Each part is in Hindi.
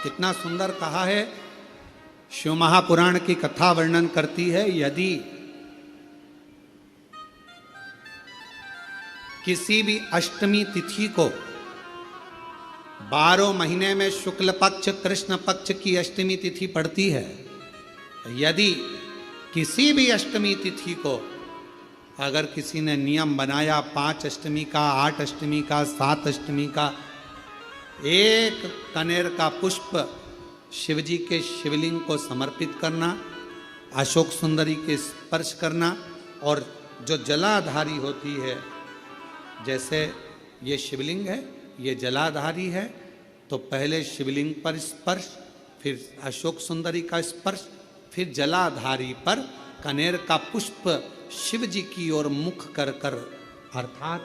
कितना सुंदर कहा है। शिव महापुराण की कथा वर्णन करती है, यदि किसी भी अष्टमी तिथि को 12 महीने में शुक्ल पक्ष कृष्ण पक्ष की अष्टमी तिथि पड़ती है, यदि किसी भी अष्टमी तिथि को अगर किसी ने नियम बनाया 5 अष्टमी का, 8 अष्टमी का, 7 अष्टमी का, एक कनेर का पुष्प शिवजी के शिवलिंग को समर्पित करना, अशोक सुंदरी के स्पर्श करना, और जो जलाधारी होती है, जैसे ये शिवलिंग है, ये जलाधारी है, तो पहले शिवलिंग पर स्पर्श, फिर अशोक सुंदरी का स्पर्श, फिर जलाधारी पर कनेर का पुष्प शिव जी की ओर मुख कर कर, अर्थात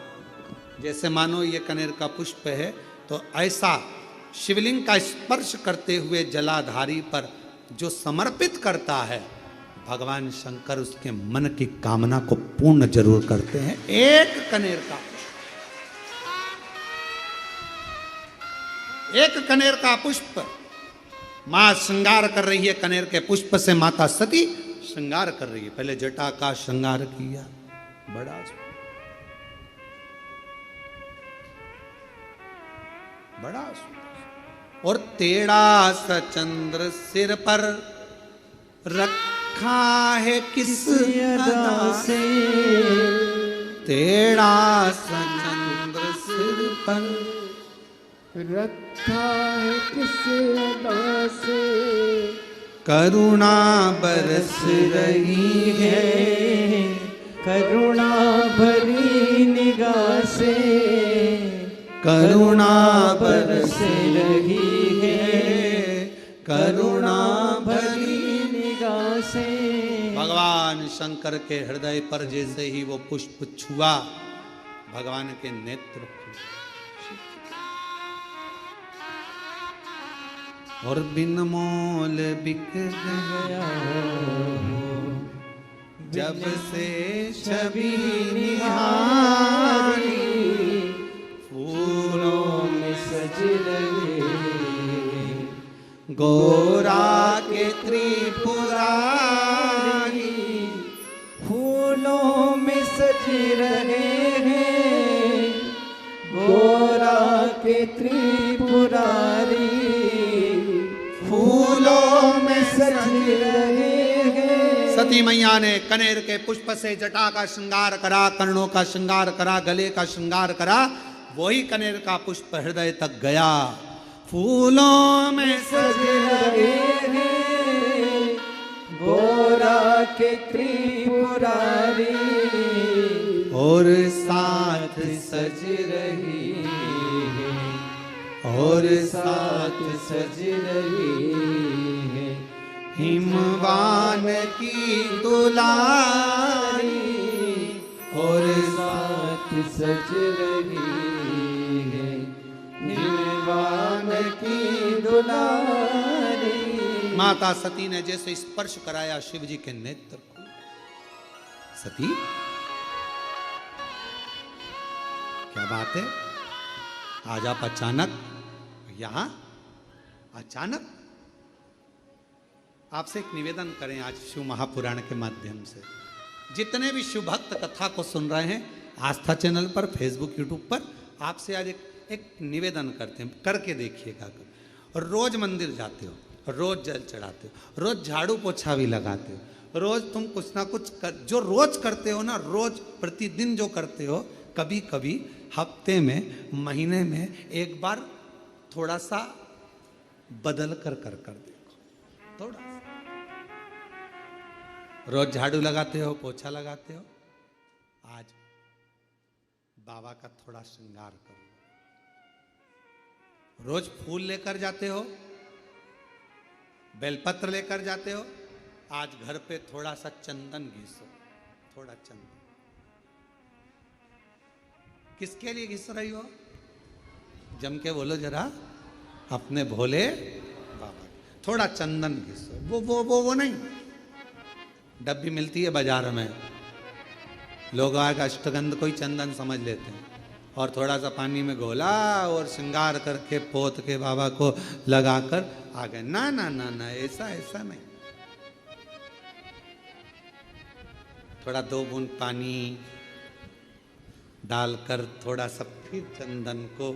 जैसे मानो ये कनेर का पुष्प है, तो ऐसा शिवलिंग का स्पर्श करते हुए जलाधारी पर जो समर्पित करता है, भगवान शंकर उसके मन की कामना को पूर्ण जरूर करते हैं। एक कनेर का पुष्प, एक कनेर का पुष्प, मां श्रृंगार कर रही है, कनेर के पुष्प से माता सती श्रृंगार कर रही है। पहले जटा का श्रृंगार किया, बड़ा सुंदर, और टेढ़ा सा चंद्र सिर पर रखा है किस अदा से, टेढ़ा सा चंद्र सिर पर रखा है किस अदा से, करुणा बरस रही है, करुणा भरी निगाह से, करुणा बरस रही है, करुणा भरी निगाह से। भगवान शंकर के हृदय पर जैसे ही वो पुष्प छुआ, भगवान के नेत्र और बिन मोल बिक गया जब से छवि निहारी, फूलों में सज रहे गोरा के त्रिपुरारी, फूलों में सज रहे हैं गोरा के त्रिपुरारी, फूलों में सज रहे हैं। सती मैया ने कनेर के पुष्प से जटा का श्रृंगार करा, कर्णों का श्रृंगार करा, गले का श्रृंगार करा, वही कनेर का पुष्प हृदय तक गया। फूलों में सज रहे हैं गोरा के त्रिपुरारी, और साथ सज रही है, और साथ सज रही है हिमवान की दुलारी, और साथ सज रही है हिमवान की दुलारी। माता सती ने जैसे स्पर्श कराया शिव जी के नेत्र को, सती क्या बात है, आज आप अचानक यहां, अचानक आपसे एक निवेदन करें आज शिव महापुराण के माध्यम से, जितने भी शिव भक्त कथा को सुन रहे हैं आस्था चैनल पर, फेसबुक यूट्यूब पर, आपसे आज एक निवेदन करते हैं, करके देखिएगा। रोज मंदिर जाते हो, रोज जल चढ़ाते हो, रोज झाड़ू पोछा भी लगाते हो, रोज तुम कुछ ना कुछ जो रोज करते हो ना, रोज प्रतिदिन जो करते हो, कभी कभी हफ्ते में, महीने में एक बार थोड़ा सा बदल कर देखो, थोड़ा सा। रोज झाड़ू लगाते हो, पोछा लगाते हो, आज बाबा का थोड़ा श्रृंगार करो। रोज फूल लेकर जाते हो, बेलपत्र लेकर जाते हो, आज घर पे थोड़ा सा चंदन घिसो, थोड़ा चंदन। किसके लिए घिस रही हो? जम के बोलो जरा, अपने भोले बाबा। थोड़ा चंदन घिसो, वो नहीं, डब्बी मिलती है बाजार में, लोग आगे अष्टगंध को ही चंदन समझ लेते हैं, और थोड़ा सा पानी में घोला और श्रृंगार करके पोत के बाबा को लगाकर आ गए। ना ना ना ना, ऐसा ऐसा नहीं। थोड़ा 2 बूंद पानी डालकर थोड़ा सा फिर चंदन को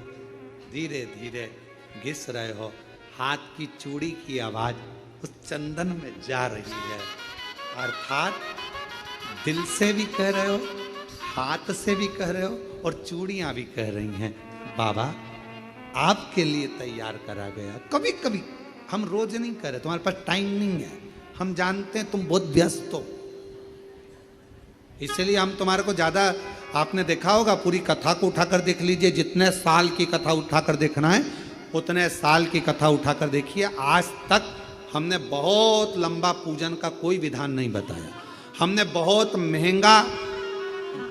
धीरे धीरे घिस रहे हो। हाथ की चूड़ी की आवाज उस चंदन में जा रही है, अर्थात दिल से भी कह रहे हो, हाथ से भी कह रहे हो और चूड़ियां भी कह रही हैं, बाबा आपके लिए तैयार करा गया। कभी कभी हम रोज नहीं कर रहे, तुम्हारे पास टाइम नहीं है, हम जानते हैं तुम बहुत व्यस्त हो, इसलिए हम तुम्हारे को ज्यादा, आपने देखा होगा पूरी कथा को उठाकर देख लीजिए, जितने साल की कथा उठाकर देखना है उतने साल की कथा उठाकर देखिए। आज तक हमने बहुत लंबा पूजन का कोई विधान नहीं बताया, हमने बहुत महंगा,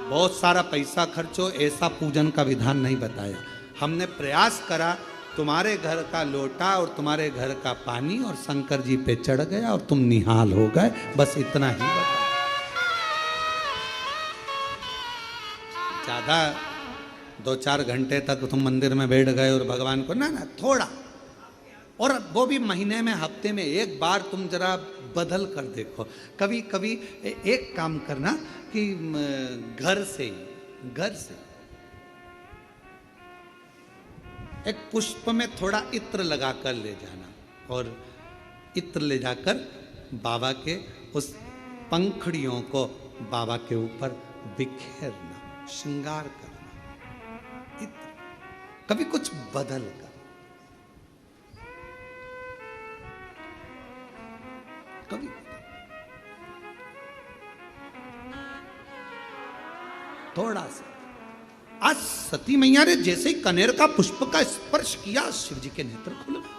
बहुत सारा पैसा खर्चो ऐसा पूजन का विधान नहीं बताया। हमने प्रयास करा तुम्हारे घर का लोटा और तुम्हारे घर का पानी और शंकर जी पे चढ़ गया और तुम निहाल हो गए, बस इतना ही बताया। ज्यादा 2-4 घंटे तक तुम मंदिर में बैठ गए और भगवान को ना ना, थोड़ा, और वो भी महीने में, हफ्ते में एक बार तुम जरा बदल कर देखो। कभी कभी एक काम करना कि घर से एक पुष्प में थोड़ा इत्र लगा कर ले जाना और इत्र ले जाकर बाबा के उस पंखड़ियों को बाबा के ऊपर बिखेरना, श्रृंगार करना, इत्र, कभी कुछ बदल कर, कभी थोड़ा सा। आज सती मैया ने जैसे ही कनेर का पुष्प का स्पर्श किया, शिव जी के नेत्र खुल गए।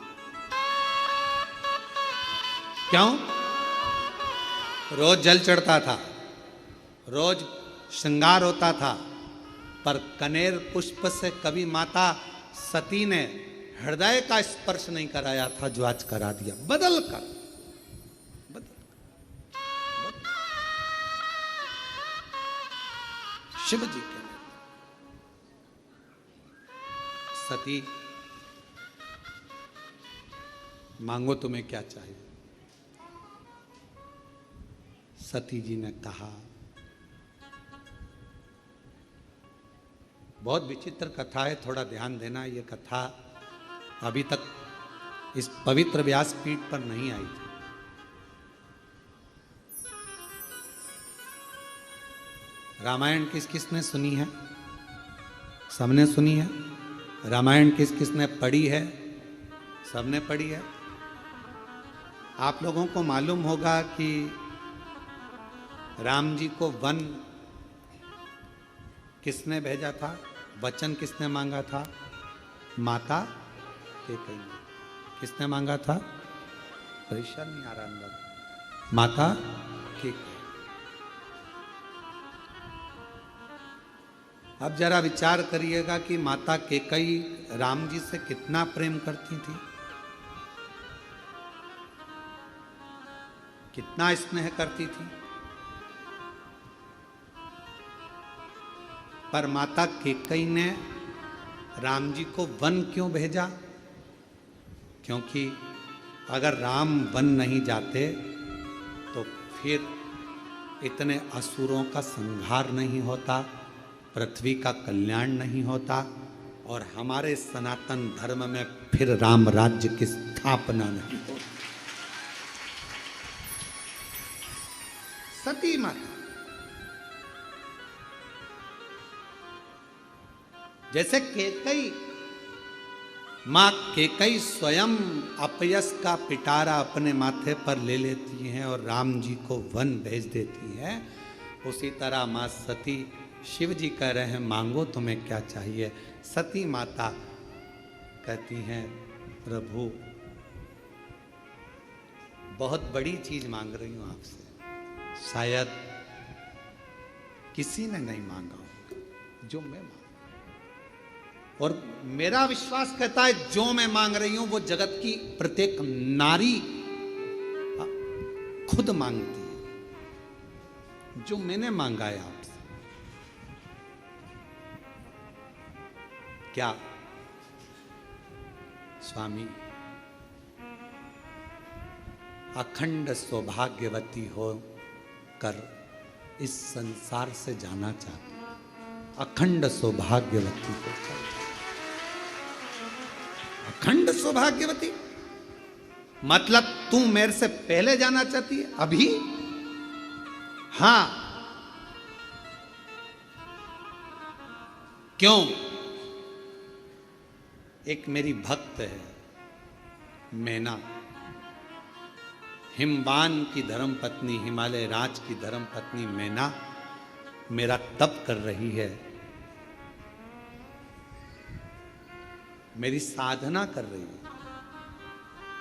क्यों? रोज जल चढ़ता था, रोज श्रृंगार होता था, पर कनेर पुष्प से कभी माता सती ने हृदय का स्पर्श नहीं कराया था, जो आज करा दिया, बदल कर। शिव जी के सती, मांगो तुम्हें क्या चाहिए। सती जी ने कहा, बहुत विचित्र कथा है, थोड़ा ध्यान देना, ये कथा अभी तक इस पवित्र व्यासपीठ पर नहीं आई थी। रामायण किस किसने सुनी है? सबने सुनी है। रामायण किस किसने पढ़ी है? सबने पढ़ी है। आप लोगों को मालूम होगा कि राम जी को वन किसने भेजा था, वचन किसने मांगा था? माता कैकेयी ने। किसने मांगा था? परेशान नहीं आ रहा अंदर। माता कैकेयी। अब जरा विचार करिएगा कि माता कैकेयी राम जी से कितना प्रेम करती थी, कितना स्नेह करती थी। पर माता कैकेयी ने राम जी को वन क्यों भेजा? क्योंकि अगर राम वन नहीं जाते तो फिर इतने असुरों का संहार नहीं होता, पृथ्वी का कल्याण नहीं होता और हमारे सनातन धर्म में फिर राम राज्य की स्थापना नहीं होती। सती माता, जैसे कैकेयी, मां कैकेयी स्वयं अपयश का पिटारा अपने माथे पर ले लेती हैं और राम जी को वन भेज देती हैं, उसी तरह मां सती, शिव जी कह रहे हैं मांगो तुम्हें क्या चाहिए। सती माता कहती हैं प्रभु बहुत बड़ी चीज मांग रही हूं आपसे, शायद किसी ने नहीं मांगा होगा जो मैं मांग, और मेरा विश्वास कहता है जो मैं मांग रही हूं वो जगत की प्रत्येक नारी खुद मांगती है। जो मैंने मांगा है आपसे, क्या स्वामी अखंड सौभाग्यवती हो कर इस संसार से जाना चाहती, अखंड सौभाग्यवती होकर, अखंड सौभाग्यवती मतलब तू मेरे से पहले जाना चाहती है अभी? हां, क्यों? एक मेरी भक्त है मैना, हिमवान की धर्मपत्नी, हिमालय राज की धर्मपत्नी मैना मेरा तप कर रही है, मेरी साधना कर रही है,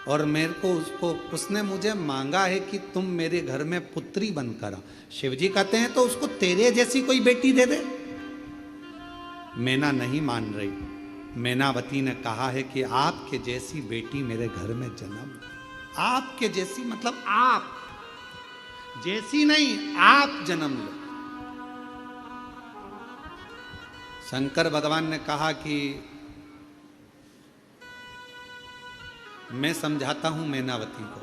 और मेरे को उसने मुझे मांगा है कि तुम मेरे घर में पुत्री बनकर आओ। शिवजी कहते हैं तो उसको तेरे जैसी कोई बेटी दे दे। मैना नहीं मान रही। मैनावती ने कहा है कि आपके जैसी बेटी मेरे घर में जन्म, आपके जैसी मतलब आप जैसी नहीं, आप जन्म लो। शंकर भगवान ने कहा कि मैं समझाता हूं मैनावती को,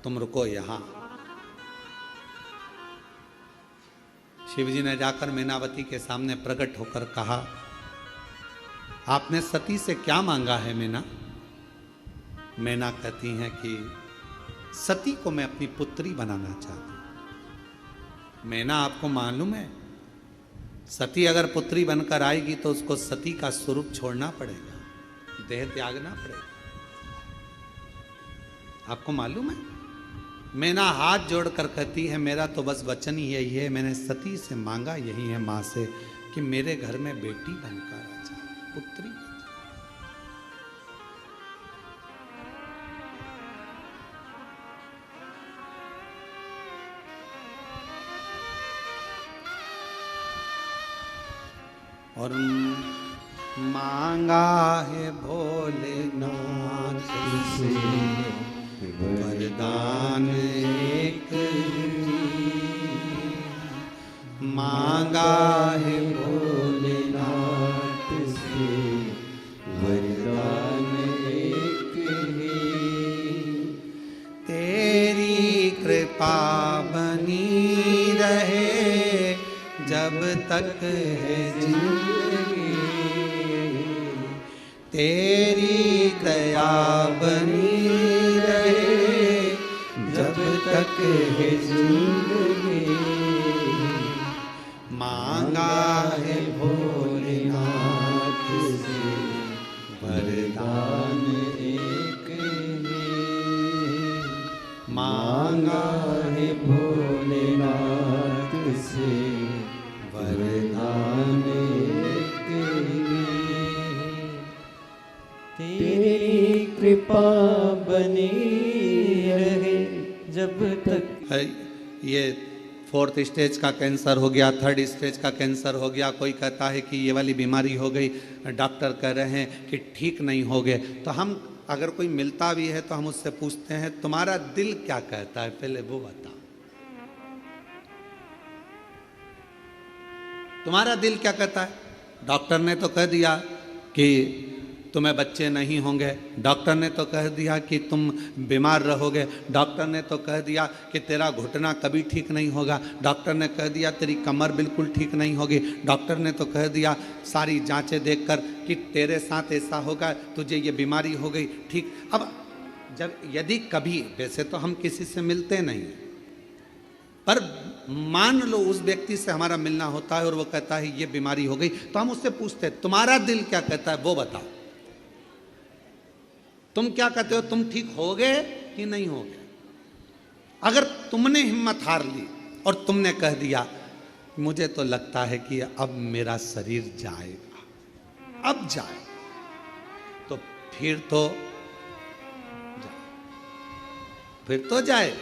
तुम रुको यहां। शिवजी ने जाकर मैनावती के सामने प्रकट होकर कहा, आपने सती से क्या मांगा है मैना? मैना कहती हैं कि सती को मैं अपनी पुत्री बनाना चाहती हूं। मैना, आपको मालूम है सती अगर पुत्री बनकर आएगी तो उसको सती का स्वरूप छोड़ना पड़ेगा, देह त्यागना पड़ेगा। आपको मालूम है? मैना हाथ जोड़कर कहती है मेरा तो बस वचन ही यही है, मैंने सती से मांगा यही है मां से कि मेरे घर में बेटी बनकर आ जाए, पुत्री बन जाए। और मांगा है भोलेनाथ से वरदान एक, मांगा है भोलेनाथ से वरदान एक ही, तेरी कृपा बनी रहे जब तक है जिंदगी, तेरी दया बनी रहे जब तक है जिंदगी, मांगा है भोलेनाथ से वरदान एक ही, मांगा है भोलेनाथ से वरदान एक ही, तेरी कृपा बनी रहे जब तक। ये 4th स्टेज का कैंसर हो गया, 3rd स्टेज का कैंसर हो गया, कोई कहता है कि ये वाली बीमारी हो गई, डॉक्टर कह रहे हैं कि ठीक नहीं हो गए। तो हम अगर कोई मिलता भी है तो हम उससे पूछते हैं तुम्हारा दिल क्या कहता है, पहले वो बता, तुम्हारा दिल क्या कहता है? डॉक्टर ने तो कह दिया कि तुम्हें बच्चे नहीं होंगे, डॉक्टर ने तो कह दिया कि तुम बीमार रहोगे, डॉक्टर ने तो कह दिया कि तेरा घुटना कभी ठीक नहीं होगा, डॉक्टर ने कह दिया तेरी कमर बिल्कुल ठीक नहीं होगी, डॉक्टर ने तो कह दिया सारी जांचें देखकर कि तेरे साथ ऐसा होगा, तुझे ये बीमारी हो गई, ठीक। अब जब यदि कभी, वैसे तो हम किसी से मिलते नहीं, पर मान लो उस व्यक्ति से हमारा मिलना होता है और वो कहता है ये बीमारी हो गई, तो हम उससे पूछते हैं तुम्हारा दिल क्या कहता है, वो बताओ, तुम क्या कहते हो, तुम ठीक हो गए कि नहीं हो गए? अगर तुमने हिम्मत हार ली और तुमने कह दिया मुझे तो लगता है कि अब मेरा शरीर जाएगा, अब जाए, तो फिर तो जाए।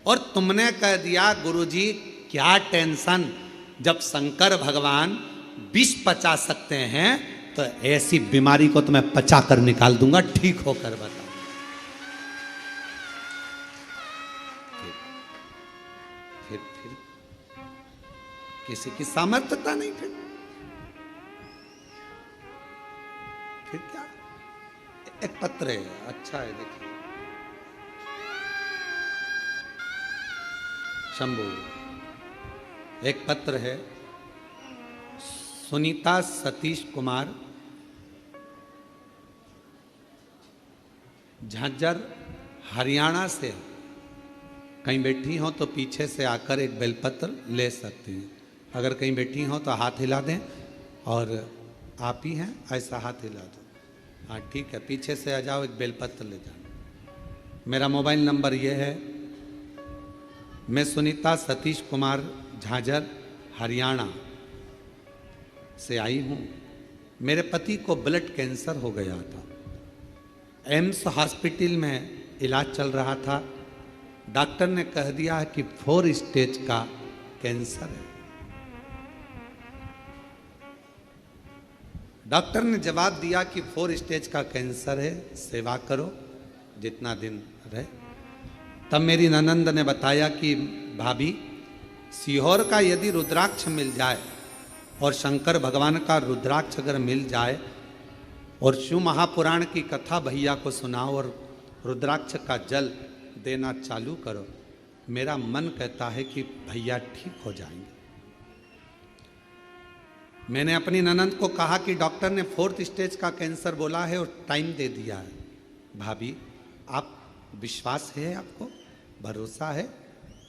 और तुमने कह दिया गुरुजी क्या टेंशन, जब शंकर भगवान विष पचा सकते हैं तो ऐसी बीमारी को तो मैं पचा कर निकाल दूंगा, ठीक होकर बताओ। फिर किसी की सामर्थ्यता नहीं। फिर फिर क्या, एक पत्र है, अच्छा है, देखिए। शंभू, एक पत्र है, सुनीता सतीश कुमार, झांझर हरियाणा से। कहीं बैठी हो तो पीछे से आकर एक बेलपत्र ले सकती हैं। अगर कहीं बैठी हो तो हाथ हिला दें, और आप ही हैं ऐसा हाथ हिला दो। हाँ ठीक है, पीछे से आ जाओ, एक बेलपत्र ले जाना। मेरा मोबाइल नंबर ये है। मैं सुनीता सतीश कुमार, झांझर हरियाणा से आई हूँ। मेरे पति को ब्लड कैंसर हो गया था। एम्स हॉस्पिटल में इलाज चल रहा था। डॉक्टर ने कह दिया है कि 4 स्टेज का कैंसर है। डॉक्टर ने जवाब दिया कि 4 स्टेज का कैंसर है, सेवा करो जितना दिन रहे। तब मेरी ननंद ने बताया कि भाभी, सीहोर का यदि रुद्राक्ष मिल जाए और शंकर भगवान का रुद्राक्ष अगर मिल जाए और शिव महापुराण की कथा भैया को सुनाओ और रुद्राक्ष का जल देना चालू करो, मेरा मन कहता है कि भैया ठीक हो जाएंगे। मैंने अपनी ननंद को कहा कि डॉक्टर ने 4th स्टेज का कैंसर बोला है और टाइम दे दिया है। भाभी, आप विश्वास है, आपको भरोसा है?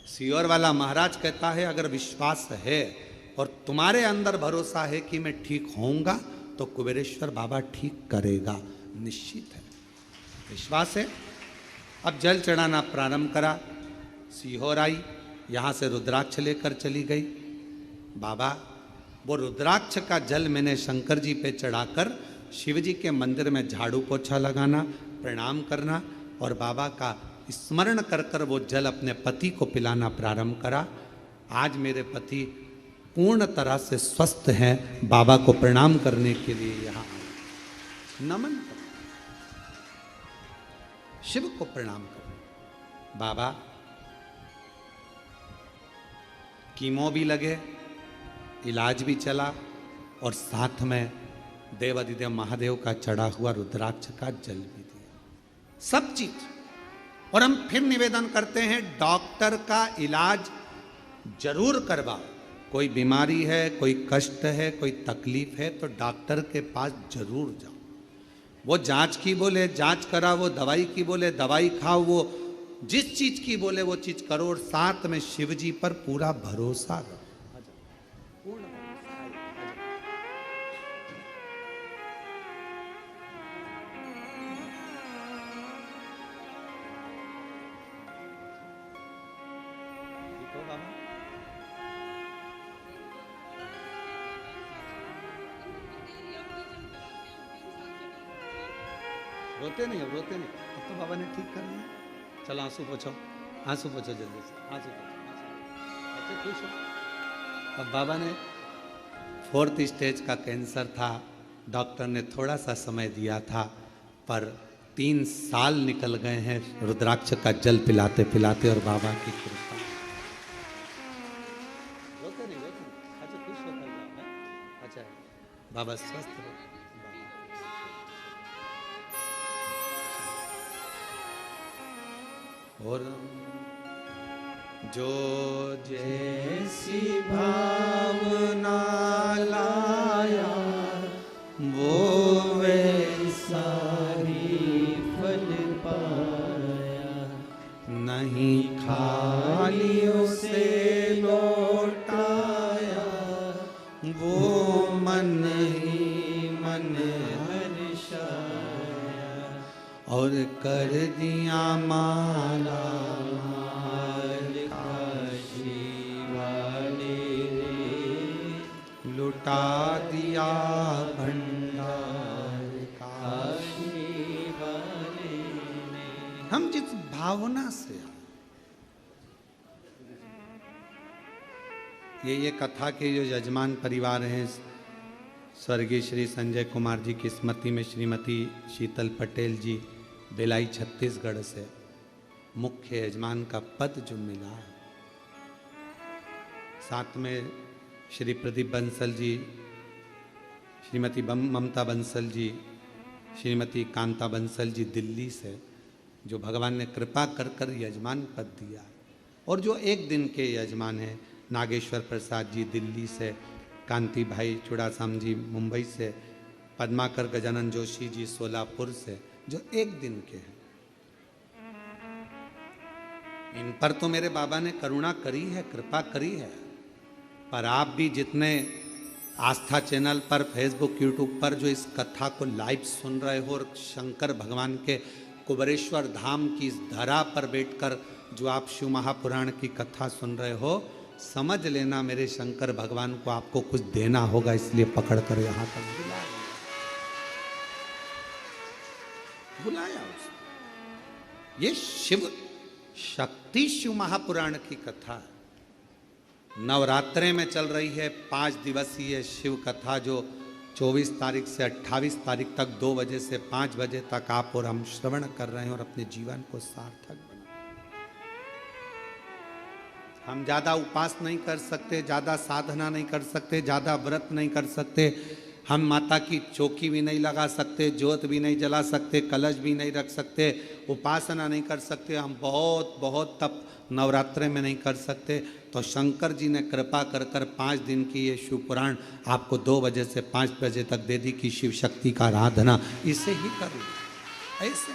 सीहोर वाला महाराज कहता है अगर विश्वास है और तुम्हारे अंदर भरोसा है कि मैं ठीक होऊंगा तो कुबेरेश्वर बाबा ठीक करेगा, निश्चित है, विश्वास है। अब जल चढ़ाना प्रारंभ करा। सीहोर आई, यहाँ से रुद्राक्ष लेकर चली गई। बाबा, वो रुद्राक्ष का जल मैंने शंकर जी पे चढ़ाकर शिव जी के मंदिर में झाड़ू पोछा लगाना, प्रणाम करना और बाबा का स्मरण कर कर वो जल अपने पति को पिलाना प्रारंभ करा। आज मेरे पति पूर्ण तरह से स्वस्थ हैं। बाबा को प्रणाम करने के लिए यहाँ नमन करो, शिव को प्रणाम करो। बाबा, कीमो भी लगे, इलाज भी चला और साथ में देवाधिदेव महादेव का चढ़ा हुआ रुद्राक्ष का जल भी दिया, सब चीज। और हम फिर निवेदन करते हैं, डॉक्टर का इलाज जरूर करवाओ। कोई बीमारी है, कोई कष्ट है, कोई तकलीफ है तो डॉक्टर के पास जरूर जाओ। वो जांच की बोले जांच करा, वो दवाई की बोले दवाई खाओ, वो जिस चीज की बोले वो चीज करो और साथ में शिव जी पर पूरा भरोसा रखो। रोते नहीं, अब रोते नहीं, अब तो बाबा ने ठीक कर दिया। चलो आंसू पोछो, आंसू पोछो जल्दी से, आंसू पोछो, बच्चे खुश हो। अब बाबा ने 4th स्टेज का कैंसर था, डॉक्टर ने थोड़ा सा समय दिया था, पर 3 साल निकल गए हैं रुद्राक्ष का जल पिलाते पिलाते और बाबा की कृपा। रोते नहीं, रोते नहीं, अच्छा खुश होकर जाओ। अच्छा बाबा स्वस्थ रहो। और जो जैसी भावना लाया वो वैसा ही फल पाया, नहीं खाली उसे लौटाया, वो मन ही मन और कर दिया माला माल काशी वाले ने, लुटा दिया भंडार काशी वाले ने। हम जिस भावना से ये कथा के जो यजमान परिवार हैं, स्वर्गीय श्री संजय कुमार जी की स्मृति में श्रीमती शीतल पटेल जी बेलाई छत्तीसगढ़ से मुख्य यजमान का पद जो मिला है, साथ में श्री प्रदीप बंसल जी, श्रीमती ममता बंसल जी, श्रीमती कांता बंसल जी दिल्ली से, जो भगवान ने कृपा कर कर यजमान पद दिया, और जो एक दिन के यजमान हैं नागेश्वर प्रसाद जी दिल्ली से, कांति भाई चुड़ासाम जी मुंबई से, पद्माकर गजानन जोशी जी सोलापुर से, जो एक दिन के हैं। इन पर तो मेरे बाबा ने करुणा करी है, कृपा करी है। पर आप भी जितने आस्था चैनल पर, फेसबुक, यूट्यूब पर जो इस कथा को लाइव सुन रहे हो, और शंकर भगवान के कुबेरेश्वर धाम की इस धरा पर बैठकर जो आप शिव महापुराण की कथा सुन रहे हो, समझ लेना मेरे शंकर भगवान को आपको कुछ देना होगा, इसलिए पकड़ कर यहाँ तक बुलाया उसने। ये शिव शक्ति शिव महापुराण की कथा है। नवरात्रे में चल रही है 5 दिवसीय शिव कथा, जो 24 तारीख से 28 तारीख तक 2 बजे से 5 बजे तक आप और हम श्रवण कर रहे हैं और अपने जीवन को सार्थक बना। हम ज़्यादा उपास नहीं कर सकते, ज़्यादा साधना नहीं कर सकते, ज़्यादा व्रत नहीं कर सकते, हम माता की चौकी भी नहीं लगा सकते, ज्योत भी नहीं जला सकते, कलश भी नहीं रख सकते, उपासना नहीं कर सकते, हम बहुत बहुत तप नवरात्रे में नहीं कर सकते। तो शंकर जी ने कृपा कर कर 5 दिन की ये शिव पुराण आपको 2 बजे से 5 बजे तक दे दी कि शिव शक्ति का आराधना इसे ही कर लो। ऐसे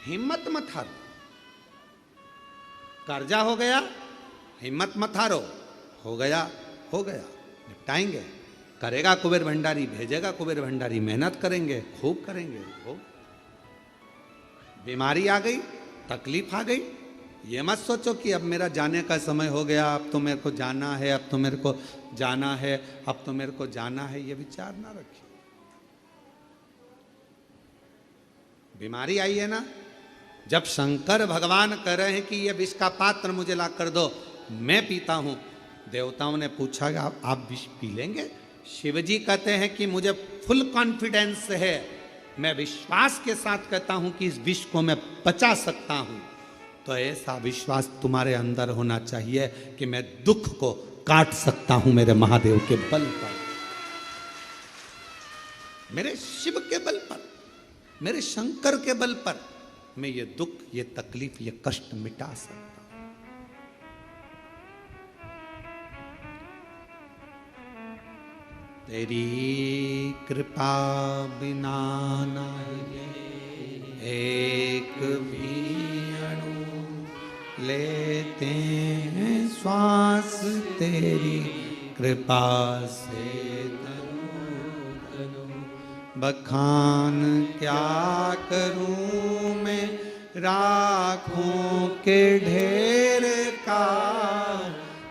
हिम्मत मत हारो, कर्जा हो गया, हिम्मत मत हारो, हो गया हो गया, निपटाएंगे। करेगा कुबेर भंडारी, भेजेगा कुबेर भंडारी, मेहनत करेंगे, खूब करेंगे। हो बीमारी आ गई, तकलीफ आ गई, ये मत सोचो कि अब मेरा जाने का समय हो गया, अब तो मेरे को जाना है, अब तो मेरे को जाना है, अब तो मेरे को जाना है, ये विचार ना रखिए। बीमारी आई है ना, जब शंकर भगवान कह रहे हैं कि ये विष का पात्र मुझे ला कर दो, मैं पीता हूं, देवताओं ने पूछा कि आप विष पी लेंगे? शिवजी कहते हैं कि मुझे फुल कॉन्फिडेंस है, मैं विश्वास के साथ कहता हूं कि इस विष को मैं पचा सकता हूं। तो ऐसा विश्वास तुम्हारे अंदर होना चाहिए कि मैं दुख को काट सकता हूं मेरे महादेव के बल पर, मेरे शिव के बल पर, मेरे शंकर के बल पर मैं ये दुख, ये तकलीफ, ये कष्ट मिटा सकता हूं। तेरी कृपा बिना नहीं एक भी अणु लेते हैं श्वास, तेरी कृपा से बखान क्या करूं मैं राखों के ढेर का,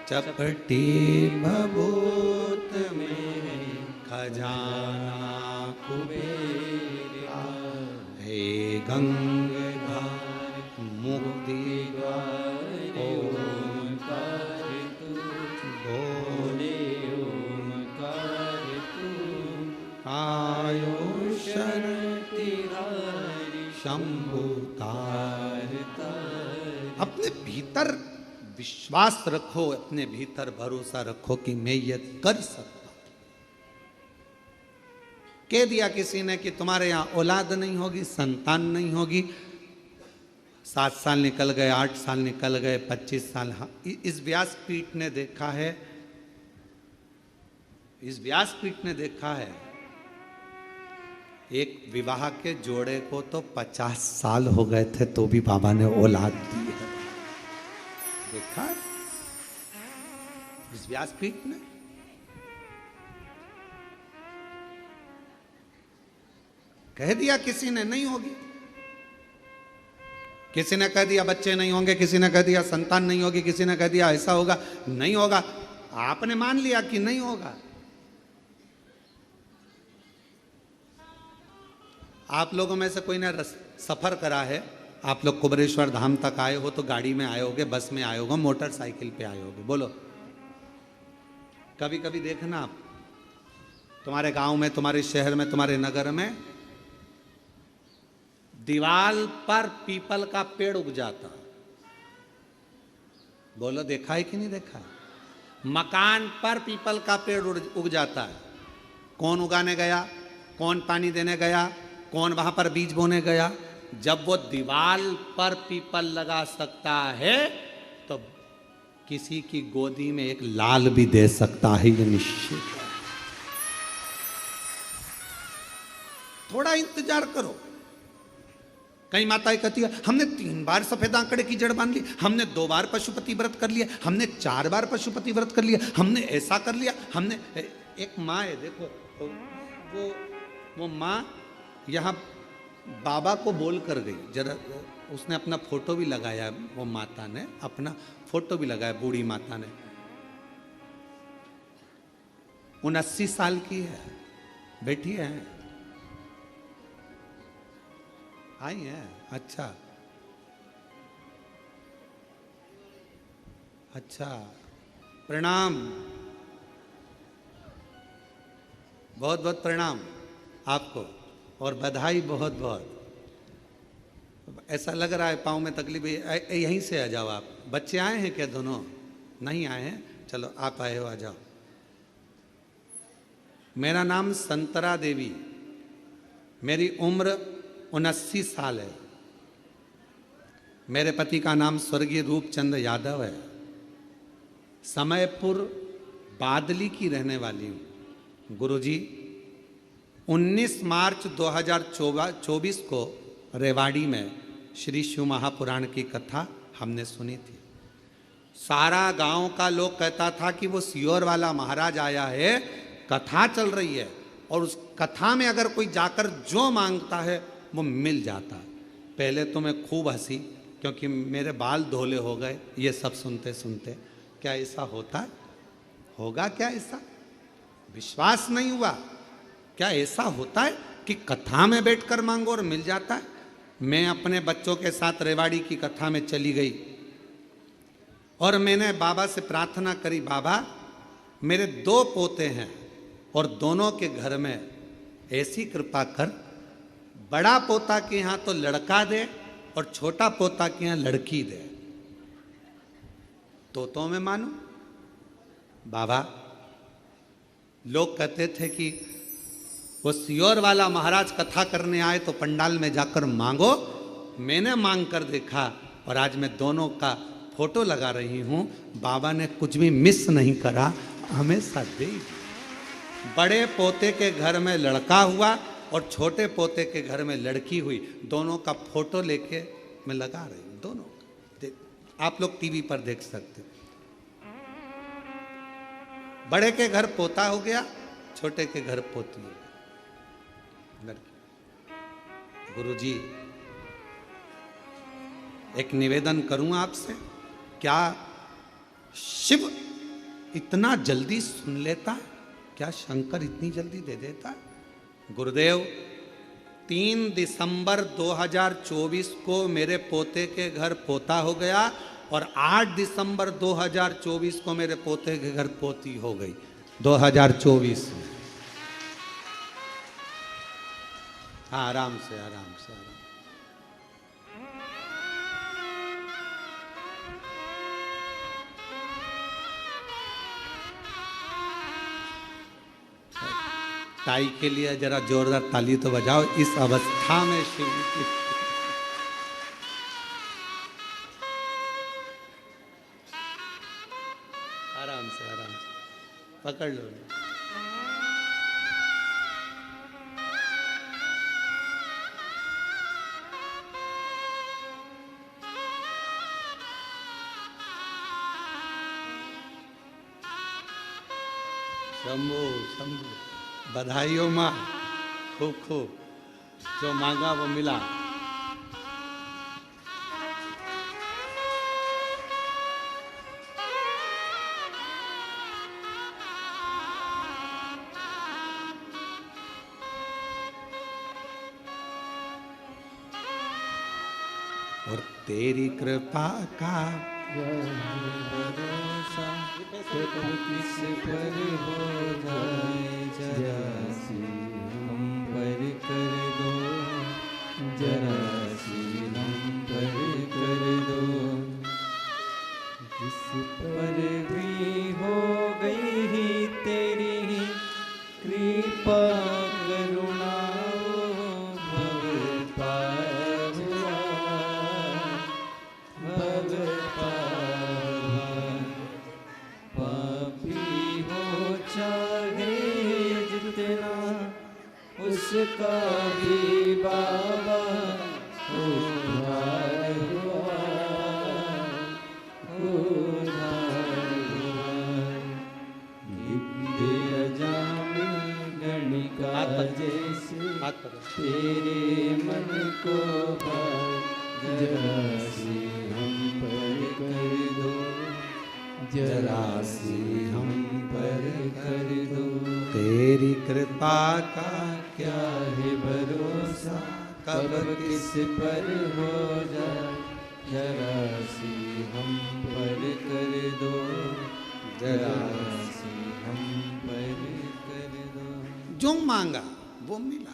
चपटी भभूत में खजाना कुबेरा, हे गंगाधर मुक्ति ओंकार तू, बोले ओंकार तू, आयो शंभु तार तार। अपने भीतर विश्वास रखो, अपने भीतर भरोसा रखो कि मैं ये कर सकता हूं। कह दिया किसी ने कि तुम्हारे यहां औलाद नहीं होगी, संतान नहीं होगी, 7 साल निकल गए, 8 साल निकल गए, 25 साल। इस व्यासपीठ ने देखा है, इस व्यासपीठ ने देखा है एक विवाह के जोड़े को तो 50 साल हो गए थे तो भी बाबा ने औलाद दी है। देखा इस व्यासपीठ ने। कह दिया किसी ने नहीं होगी, किसी ने कह दिया बच्चे नहीं होंगे, किसी ने कह दिया संतान नहीं होगी, किसी ने कह दिया ऐसा होगा, नहीं होगा। आपने मान लिया कि नहीं होगा। आप लोगों में से कोई ने सफर करा है, आप लोग कुबेरेश्वर धाम तक आए हो तो गाड़ी में आए होगे, बस में आए होगे, मोटरसाइकिल पे आए होगे, बोलो। कभी कभी देखना आप तुम्हारे गांव में, तुम्हारे शहर में, तुम्हारे नगर में दीवाल पर पीपल का पेड़ उग जाता, बोलो देखा है कि नहीं देखा? मकान पर पीपल का पेड़ उग जाता है। कौन उगाने गया, कौन पानी देने गया, कौन वहां पर बीज बोने गया? जब वो दीवार पर पीपल लगा सकता है तो किसी की गोदी में एक लाल भी दे सकता है, ये निश्चित है। थोड़ा इंतजार करो। कई माताएं कहती है हमने 3 बार सफेद आंकड़े की जड़ बांध ली, हमने 2 बार पशुपति व्रत कर लिया, हमने 4 बार पशुपति व्रत कर लिया, हमने ऐसा कर लिया, हमने। एक माँ है, देखो वो माँ यहाँ बाबा को बोल कर गई, जरा उसने अपना फोटो भी लगाया, वो माता ने अपना फोटो भी लगाया, बूढ़ी माता ने। 79 साल की है, बैठी है, आई है। अच्छा अच्छा, प्रणाम, बहुत बहुत प्रणाम आपको और बधाई बहुत बहुत। ऐसा लग रहा है पाँव में तकलीफ है, यहीं से आ जाओ आप। बच्चे आए हैं क्या? दोनों नहीं आए हैं? चलो आप आए हो, आ जाओ। मेरा नाम संतरा देवी, मेरी उम्र 79 साल है। मेरे पति का नाम स्वर्गीय रूपचंद यादव है। समयपुर बादली की रहने वाली हूँ। गुरुजी 19 मार्च 2024 को रेवाड़ी में श्री शिव महापुराण की कथा हमने सुनी थी। सारा गांव का लोग कहता था कि वो सियोर वाला महाराज आया है, कथा चल रही है और उस कथा में अगर कोई जाकर जो मांगता है वो मिल जाता। पहले तो मैं खूब हंसी क्योंकि मेरे बाल धोले हो गए ये सब सुनते सुनते। क्या ऐसा होता है? होगा क्या ऐसा? विश्वास नहीं हुआ। क्या ऐसा होता है कि कथा में बैठकर मांगो और मिल जाता है? मैं अपने बच्चों के साथ रेवाड़ी की कथा में चली गई और मैंने बाबा से प्रार्थना करी, बाबा मेरे 2 पोते हैं और दोनों के घर में ऐसी कृपा कर, बड़ा पोता के यहाँ तो लड़का दे और छोटा पोता के यहाँ लड़की दे। तो मैं मानू बाबा। लोग कहते थे कि वो सियोर वाला महाराज कथा करने आए तो पंडाल में जाकर मांगो। मैंने मांग कर देखा और आज मैं दोनों का फोटो लगा रही हूँ। बाबा ने कुछ भी मिस नहीं करा, हमेशा दे। बड़े पोते के घर में लड़का हुआ और छोटे पोते के घर में लड़की हुई। दोनों का फोटो लेके मैं लगा रही हूँ, दोनों का। आप लोग टीवी पर देख सकते। बड़े के घर पोता हो गया, छोटे के घर पोती हो गई, लड़की। गुरुजी एक निवेदन करूं आपसे, क्या शिव इतना जल्दी सुन लेता है? क्या शंकर इतनी जल्दी दे देता है? गुरुदेव 3 दिसंबर 2024 को मेरे पोते के घर पोता हो गया और 8 दिसंबर 2024 को मेरे पोते के घर पोती हो गई। 2024 में। हाँ, आराम से आराम से आराम। ताई के लिए जरा जोरदार ताली तो बजाओ इस अवस्था में शिव की। आराम से पकड़ लो। शंभू शंभू, बधाई हो माँ, खूब खूब। जो मांगा वो मिला। और तेरी कृपा का भरोसा कब किस पर हो जाए, जरा सी हम पर कर दो, जरा सी हम पर कर दो। जिस पर भी हो गई ही तेरी कृपा, का भी बाबा उद्धार हुआ, उद्धार हुआ। विद्या जामी गणिका जैसे तेरे मन को भाए, जरा सी हम पर कर दो, जरा सी हम पर कर दो। तेरी कृपा का क्या है भरोसा, कब किस पर हो जाए, जरा सी हम पर कर दो, जरा सी हम पर कर दो। जो मांगा वो मिला।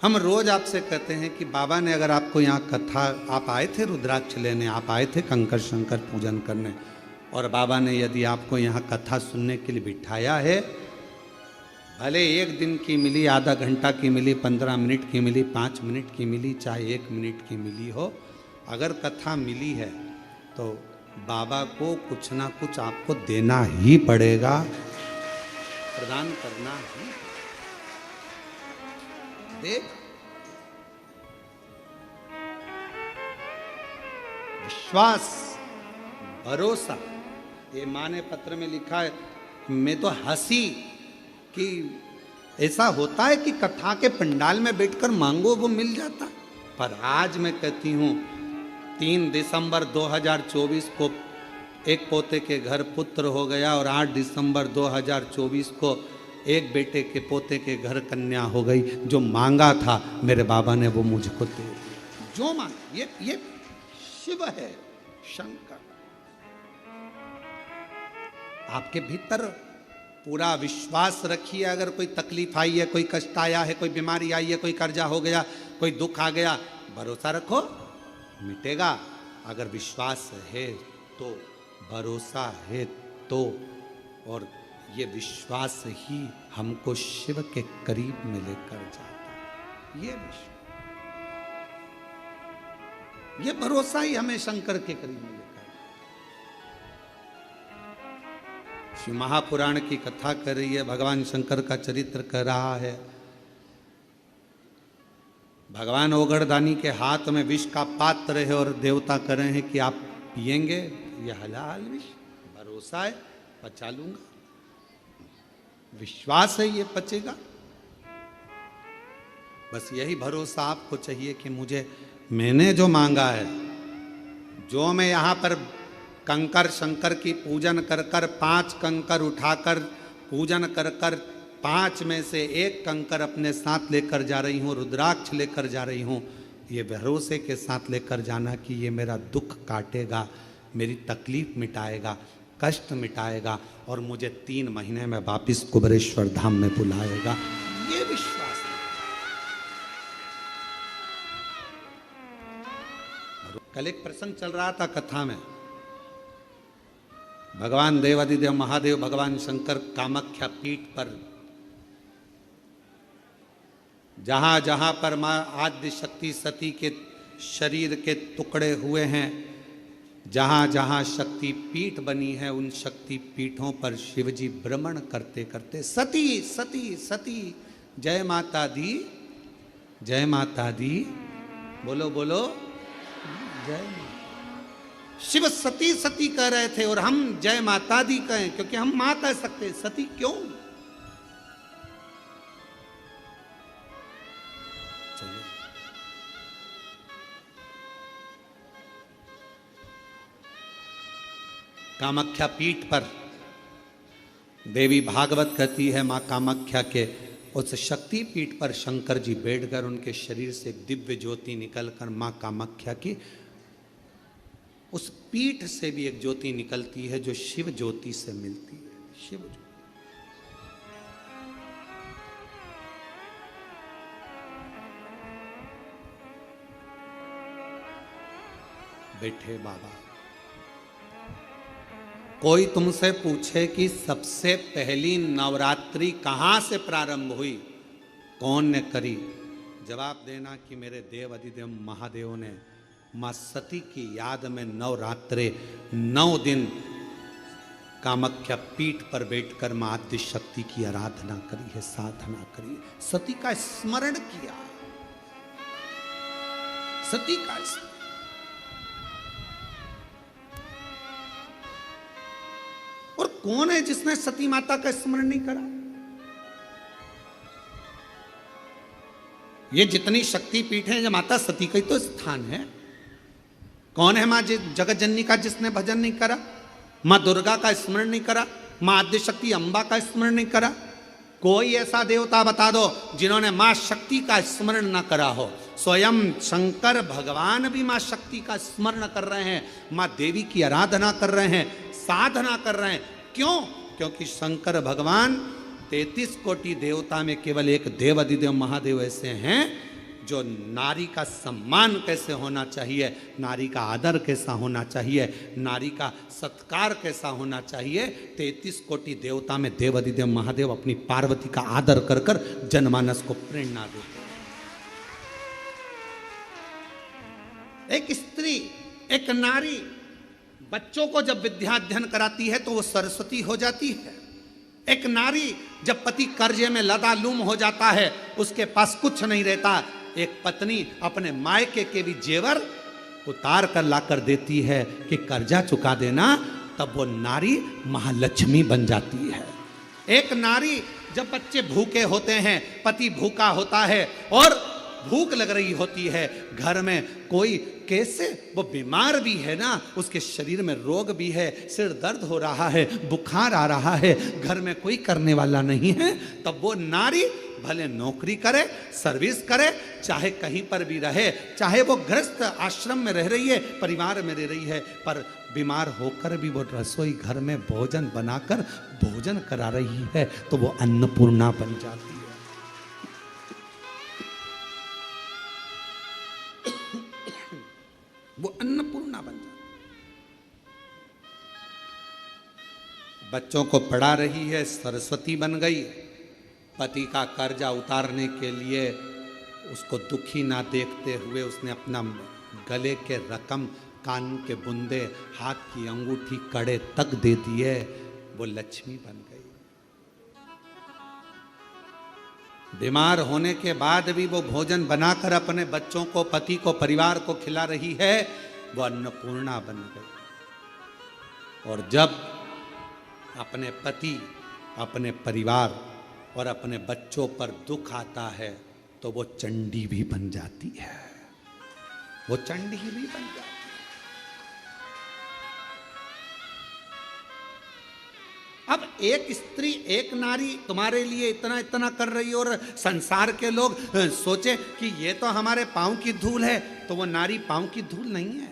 हम रोज आपसे कहते हैं कि बाबा ने अगर आपको यहाँ कथा, आप आए थे रुद्राक्ष लेने, आप आए थे कंकर शंकर पूजन करने, और बाबा ने यदि आपको यहाँ कथा सुनने के लिए बिठाया है, भले एक दिन की मिली, आधा घंटा की मिली, 15 मिनट की मिली, 5 मिनट की मिली, चाहे 1 मिनट की मिली हो, अगर कथा मिली है तो बाबा को कुछ ना कुछ आपको देना ही पड़ेगा, प्रदान करना ही देख। विश्वास, भरोसा, ये माँ ने पत्र में लिखा है। मैं तो हंसी कि ऐसा होता है कि कथा के पंडाल में बैठकर मांगो वो मिल जाता, पर आज मैं कहती हूँ 3 दिसंबर 2024 को एक पोते के घर पुत्र हो गया, और 8 दिसंबर 2024 को एक बेटे के पोते के घर कन्या हो गई। जो मांगा था मेरे बाबा ने वो मुझको दे दिया। जो मांगा, ये शिव है, शंकर। आपके भीतर पूरा विश्वास रखिए। अगर कोई तकलीफ आई है, कोई कष्ट आया है, कोई बीमारी आई है, कोई कर्जा हो गया, कोई दुख आ गया, भरोसा रखो, मिटेगा। अगर विश्वास है तो, भरोसा है तो, और ये विश्वास ही हमको शिव के करीब में लेकर जाता है। ये भरोसा ही हमें शंकर के करीब में लेकर। शिव महापुराण की कथा कर रही है, भगवान शंकर का चरित्र कर रहा है। भगवान ओगड़दानी के हाथ में विष का पात्र है और देवता कर रहे हैं कि आप पिएंगे, ये हलाल विष, भरोसा है पचा लूंगा, विश्वास है ये पचेगा। बस यही भरोसा आपको चाहिए कि मुझे, मैंने जो मांगा है, जो मैं यहाँ पर कंकर शंकर की पूजन कर कर 5 कंकर उठाकर पूजन कर कर 5 में से 1 कंकर अपने साथ लेकर जा रही हूँ, रुद्राक्ष लेकर जा रही हूँ, ये भरोसे के साथ लेकर जाना कि ये मेरा दुख काटेगा, मेरी तकलीफ मिटाएगा, कष्ट मिटाएगा, और मुझे 3 महीने में वापिस कुबेरेश्वर धाम में बुलाएगा। ये विश्वास है। कल एक प्रसंग चल रहा था कथा में, भगवान देवादिदेव महादेव भगवान शंकर कामाख्या पीठ पर, जहां जहां पर मां आद्य शक्ति सती के शरीर के टुकड़े हुए हैं, जहां जहां शक्ति पीठ बनी है, उन शक्ति पीठों पर शिवजी भ्रमण करते करते सती सती सती, जय माता दी, जय माता दी, बोलो बोलो जय माता। शिव सती सती कह रहे थे और हम जय माता दी कहें, क्योंकि हम मां कह सकते, सती क्यों? चलिए कामाख्या पीठ पर देवी भागवत कहती है, मां कामाख्या के उस शक्ति पीठ पर शंकर जी बैठकर उनके शरीर से एक दिव्य ज्योति निकलकर मां कामाख्या की उस पीठ से भी एक ज्योति निकलती है जो शिव ज्योति से मिलती है। शिव ज्योति बैठे बाबा। कोई तुमसे पूछे कि सबसे पहली नवरात्रि कहाँ से प्रारंभ हुई, कौन ने करी, जवाब देना कि मेरे देव अधिदेव महादेव ने मां सती की याद में नवरात्रे 9 दिन कामाख्या पीठ पर बैठकर मां आद्य शक्ति की आराधना करी है, साधना करी है, सती का स्मरण किया, सती का स्मरण। और कौन है जिसने सती माता का स्मरण नहीं करा? ये जितनी शक्ति पीठ है, माता सती का ही तो स्थान है। कौन है मां जगत जननी का जिसने भजन नहीं करा? मां दुर्गा का स्मरण नहीं करा? मां आद्य शक्ति अम्बा का स्मरण नहीं करा? कोई ऐसा देवता बता दो जिन्होंने मां शक्ति का स्मरण ना करा हो। स्वयं शंकर भगवान भी मां शक्ति का स्मरण कर रहे हैं, मां देवी की आराधना कर रहे हैं, साधना कर रहे हैं। क्यों? क्योंकि शंकर भगवान 33 कोटि देवता में केवल एक देव अधिदेव महादेव ऐसे हैं जो नारी का सम्मान कैसे होना चाहिए, नारी का आदर कैसा होना चाहिए, नारी का सत्कार कैसा होना चाहिए, 33 कोटि देवता में देव अधिदेव महादेव अपनी पार्वती का आदर कर कर जनमानस को प्रेरणा देते हैं। एक स्त्री, एक नारी बच्चों को जब विद्याध्ययन कराती है तो वो सरस्वती हो जाती है। एक नारी जब पति कर्जे में लदालूम हो जाता है, उसके पास कुछ नहीं रहता, एक पत्नी अपने मायके के भी जेवर उतार कर लाकर देती है कि कर्जा चुका देना, तब वो नारी महालक्ष्मी बन जाती है। एक नारी जब बच्चे भूखे होते हैं, पति भूखा होता है और भूख लग रही होती है, घर में कोई कैसे, वो बीमार भी है ना, उसके शरीर में रोग भी है, सिर दर्द हो रहा है, बुखार आ रहा है, घर में कोई करने वाला नहीं है, तब वो नारी भले नौकरी करे, सर्विस करे, चाहे कहीं पर भी रहे, चाहे वो गृहस्थ आश्रम में रह रही है, परिवार में रह रही है, पर बीमार होकर भी वो रसोई घर में भोजन बनाकर भोजन करा रही है, तो वो अन्नपूर्णा बन जाती है। वो अन्नपूर्णा बन जाती। बच्चों को पढ़ा रही है, सरस्वती बन गई। पति का कर्जा उतारने के लिए उसको दुखी ना देखते हुए उसने अपना गले के रकम, कान के बुंदे, हाथ की अंगूठी, कड़े तक दे दिए, वो लक्ष्मी बन गई। बीमार होने के बाद भी वो भोजन बनाकर अपने बच्चों को, पति को, परिवार को खिला रही है, वो अन्नपूर्णा बन गई। और जब अपने पति, अपने परिवार और अपने बच्चों पर दुख आता है तो वो चंडी भी बन जाती है, वो चंडी भी बन जाती है। अब एक स्त्री, एक नारी तुम्हारे लिए इतना इतना कर रही है और संसार के लोग सोचे कि ये तो हमारे पांव की धूल है, तो वो नारी पांव की धूल नहीं है,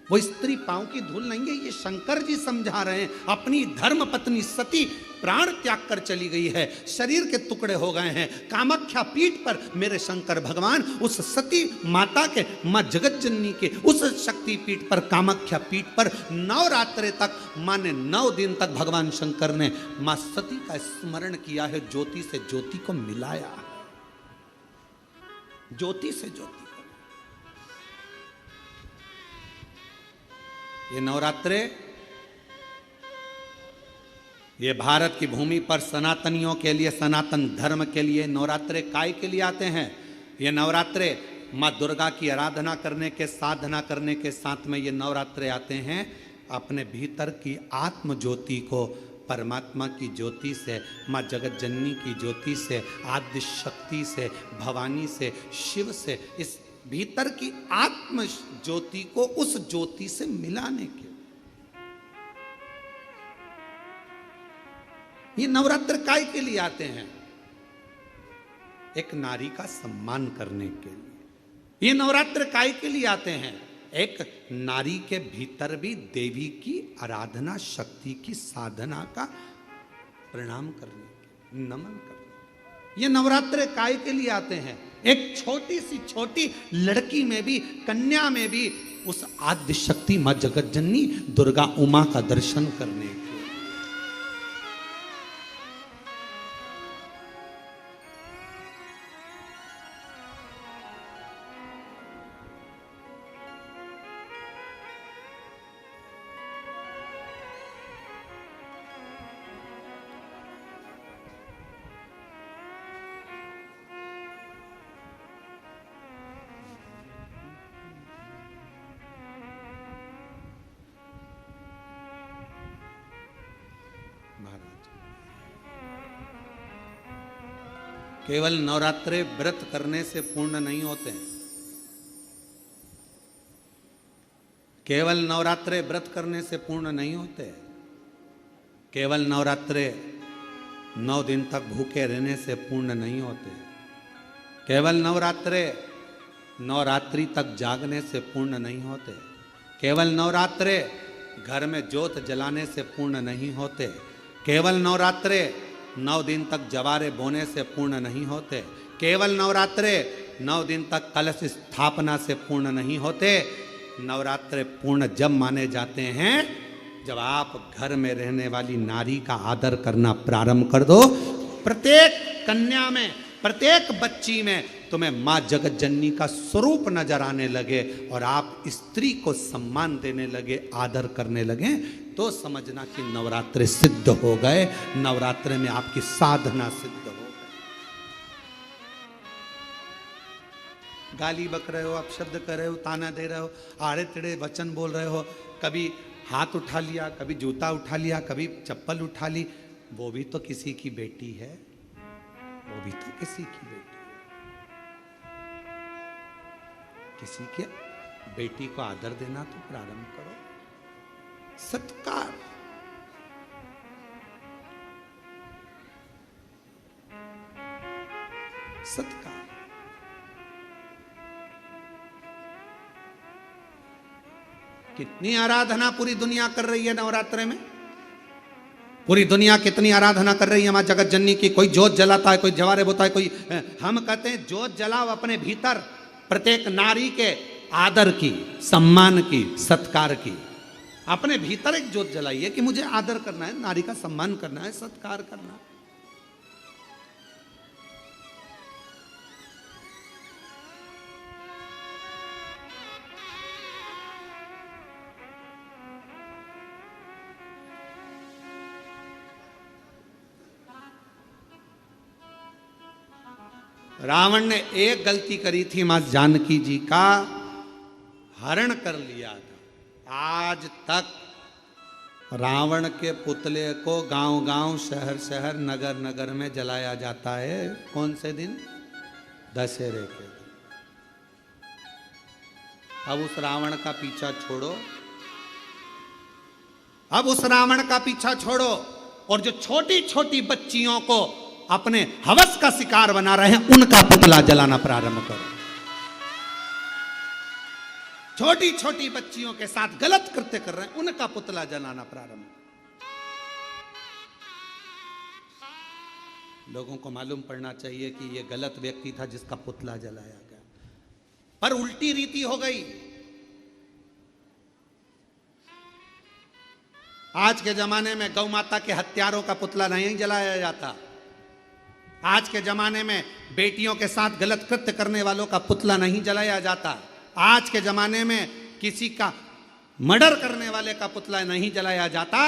वो स्त्री पांव की धूल नहीं है। ये शंकर जी समझा रहे हैं। अपनी धर्म पत्नी सती प्राण त्याग कर चली गई है, शरीर के टुकड़े हो गए हैं। कामाख्या पीठ पर मेरे शंकर भगवान उस सती माता के, मां जगत जननी के उस शक्ति पीठ पर, कामाख्या पीठ पर नवरात्रे तक, माने 9 दिन तक भगवान शंकर ने मां सती का स्मरण किया है, ज्योति से ज्योति को मिलाया, ज्योति से ज्योति। ये नवरात्रे, ये भारत की भूमि पर सनातनियों के लिए, सनातन धर्म के लिए नवरात्रे काय के लिए आते हैं? ये नवरात्रे माँ दुर्गा की आराधना करने के, साधना करने के साथ में ये नवरात्रे आते हैं अपने भीतर की आत्म ज्योति को परमात्मा की ज्योति से, माँ जगत जननी की ज्योति से, आद्य शक्ति से, भवानी से, शिव से, इस भीतर की आत्म ज्योति को उस ज्योति से मिलाने के ये नवरात्र काय के लिए आते हैं? एक नारी का सम्मान करने के लिए। ये नवरात्र काय के लिए आते हैं? एक नारी के भीतर भी देवी की आराधना, शक्ति की साधना का प्रणाम करने के, नमन करने। ये नवरात्र काय के लिए आते हैं? एक छोटी सी छोटी लड़की में भी, कन्या में भी उस आद्य शक्ति मां जगत जननी दुर्गा उमा का दर्शन करने के। केवल नवरात्रे व्रत करने से पूर्ण नहीं होते हैं। केवल नवरात्रे व्रत करने से पूर्ण नहीं होते। केवल नवरात्रे 9 दिन तक भूखे रहने से पूर्ण नहीं होते। केवल नवरात्रे नवरात्रि तक जागने से पूर्ण नहीं होते। केवल नवरात्रे घर में ज्योत जलाने से पूर्ण नहीं होते। केवल नवरात्रे 9 दिन तक जवारे बोने से पूर्ण नहीं होते। केवल नवरात्रे 9 दिन तक कलश स्थापना से पूर्ण नहीं होते। नवरात्रे पूर्ण जब माने जाते हैं जब आप घर में रहने वाली नारी का आदर करना प्रारंभ कर दो। प्रत्येक कन्या में, प्रत्येक बच्ची में तुम्हें मां जगत जननी का स्वरूप नजर आने लगे और आप स्त्री को सम्मान देने लगे, आदर करने लगे, तो समझना कि नवरात्रे सिद्ध हो गए। नवरात्रे में आपकी साधना सिद्ध हो गई। गाली बक रहे हो, अपशब्द कर रहे हो, ताना दे रहे हो, आड़े टेढ़े वचन बोल रहे हो, कभी हाथ उठा लिया, कभी जूता उठा लिया, कभी चप्पल उठा ली, वो भी तो किसी की बेटी है। वो भी तो किसी की बेटी है। किसी के बेटी को आदर देना तो प्रारंभ करो। सत्कार, सत्कार। कितनी आराधना पूरी दुनिया कर रही है नवरात्रे में। पूरी दुनिया कितनी आराधना कर रही है मां जगत जननी की। कोई जोत जलाता है, कोई जवारे बोता है, कोई, हम कहते हैं जोत जलाओ अपने भीतर, प्रत्येक नारी के आदर की, सम्मान की, सत्कार की। अपने भीतर एक जोत जलाइए कि मुझे आदर करना है, नारी का सम्मान करना है, सत्कार करना है। रावण ने एक गलती करी थी, मां जानकी जी का हरण कर लिया था। आज तक रावण के पुतले को गांव-गांव, शहर-शहर, नगर-नगर में जलाया जाता है। कौन से दिन? दशहरे के दिन। अब उस रावण का पीछा छोड़ो, अब उस रावण का पीछा छोड़ो और जो छोटी छोटी बच्चियों को अपने हवस का शिकार बना रहे हैं उनका पुतला जलाना प्रारंभ करो। छोटी छोटी बच्चियों के साथ गलत कृत्य कर रहे हैं उनका पुतला जलाना प्रारंभ। लोगों को मालूम पड़ना चाहिए कि यह गलत व्यक्ति था जिसका पुतला जलाया गया, पर उल्टी रीति हो गई। आज के जमाने में गौ माता के हत्यारों का पुतला नहीं जलाया जाता। आज के जमाने में बेटियों के साथ गलत कृत्य करने वालों का पुतला नहीं जलाया जाता। आज के जमाने में किसी का मर्डर करने वाले का पुतला नहीं जलाया जाता।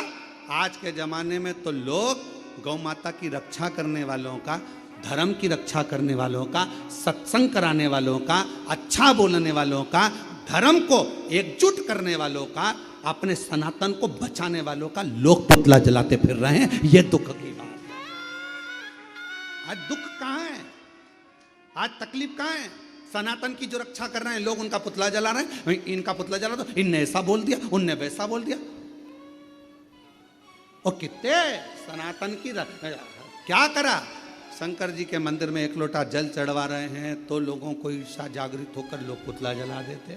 आज के जमाने में तो लोग गौ माता की रक्षा करने वालों का, धर्म की रक्षा करने वालों का, सत्संग कराने वालों का, अच्छा बोलने वालों का, धर्म को एकजुट करने वालों का, अपने सनातन को बचाने वालों का लोग पुतला जलाते फिर रहे हैं। यह दुख की बात। आज दुख कहां है? आज तकलीफ कहां है? सनातन की जो रक्षा कर रहे हैं लोग उनका पुतला जला रहे हैं। इनका पुतला जला दो, इनने ऐसा बोल दिया, उनने वैसा बोल दिया। और कितने सनातन की क्या करा? शंकर जी के मंदिर में एक लोटा जल चढ़वा रहे हैं तो लोगों को ईर्षा जागृत होकर लोग पुतला जला देते।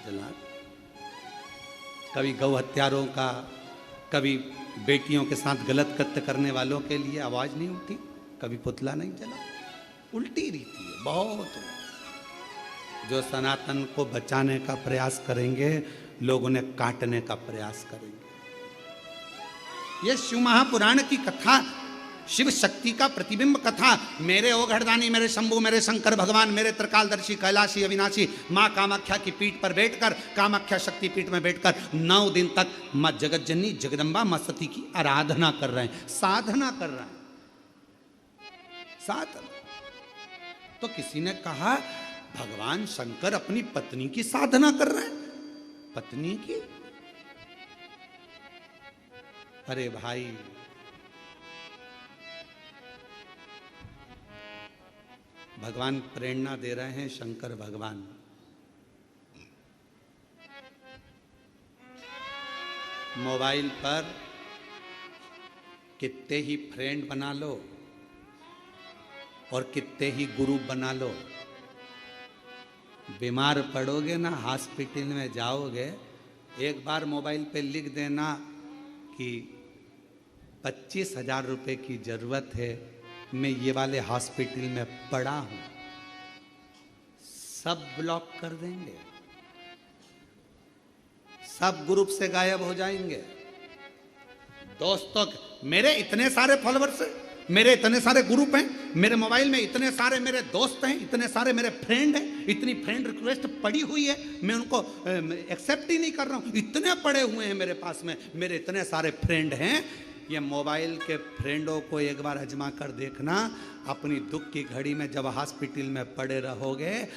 जला, कभी गौ हत्यारों का, कभी बेटियों के साथ गलत कृत्य करने वालों के लिए आवाज नहीं उठी, कभी पुतला नहीं जला। उल्टी रीति है बहुत। जो सनातन को बचाने का प्रयास करेंगे लोग उन्हें काटने का प्रयास करेंगे। यह शिव महापुराण की कथा, शिव शक्ति का प्रतिबिंब कथा। मेरे ओघड़दानी, मेरे शंभु, मेरे शंकर भगवान, मेरे त्रिकालदर्शी, कैलाशी, अविनाशी मां कामाख्या की पीठ पर बैठकर, कामाख्या शक्ति पीठ में बैठकर 9 दिन तक मां जगत जननी जगदम्बा मां सती की आराधना कर रहे हैं, साधना कर रहे हैं। साधना। तो किसी ने कहा भगवान शंकर अपनी पत्नी की साधना कर रहे हैं। पत्नी की? अरे भाई, भगवान प्रेरणा दे रहे हैं, शंकर भगवान। मोबाइल पर कितने ही फ्रेंड बना लो और कितने ही ग्रुप बना लो, बीमार पड़ोगे ना, हॉस्पिटल में जाओगे, एक बार मोबाइल पे लिख देना कि 25,000 रुपए की जरूरत है, मैं ये वाले हॉस्पिटल में पड़ा हूं, सब ब्लॉक कर देंगे, सब ग्रुप से गायब हो जाएंगे। दोस्तों, मेरे इतने सारे फॉलोअर्स हैं, मेरे इतने सारे ग्रुप हैं, मेरे मोबाइल में इतने सारे मेरे दोस्त हैं, इतने सारे मेरे फ्रेंड हैं, इतनी फ्रेंड रिक्वेस्ट पड़ी हुई है, मैं उनको एक्सेप्ट ही नहीं कर रहा हूं, इतने पड़े हुए हैं मेरे पास में, मेरे इतने सारे फ्रेंड हैं। ये मोबाइल के फ्रेंडों को एक बार आजमा कर देखना, अपनी दुख की घड़ी में जब हॉस्पिटल में पड़े रहोगे